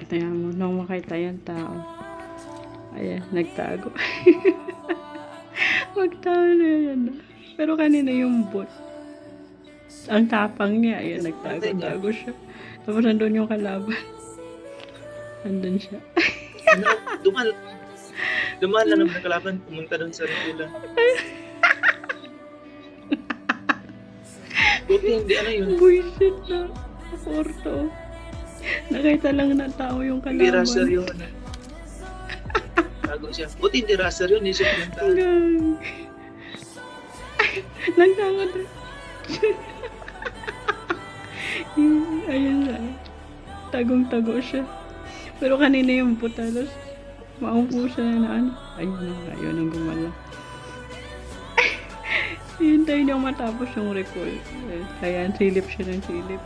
Tingnan mo, nung makita yung tao. Ayan, nagtago. Magtawa na yan. Pero kanina yung bot. Ang tapang niya. Ayan, nagtago-tago siya. Tapos nandun yung kalaban. Nandun siya. Ano, dumaan lang naman ang kalaban, pumunta doon sa Ripula. Buti hindi ano yun. Buisit na. Porto. Nakita lang ng tao yung Hindi kalaban. raser yun. Tago siya. Buti hindi raser yun, hindi siya pinuntahan. Gang. Nagtakot. Ayun na. Tagong-tago siya. Pero kanina yung putalos. Maupo siya na ano. Ayun na. Ayun ang gumala. Hintay niyang matapos yung recall. Kaya silip siya ng silip.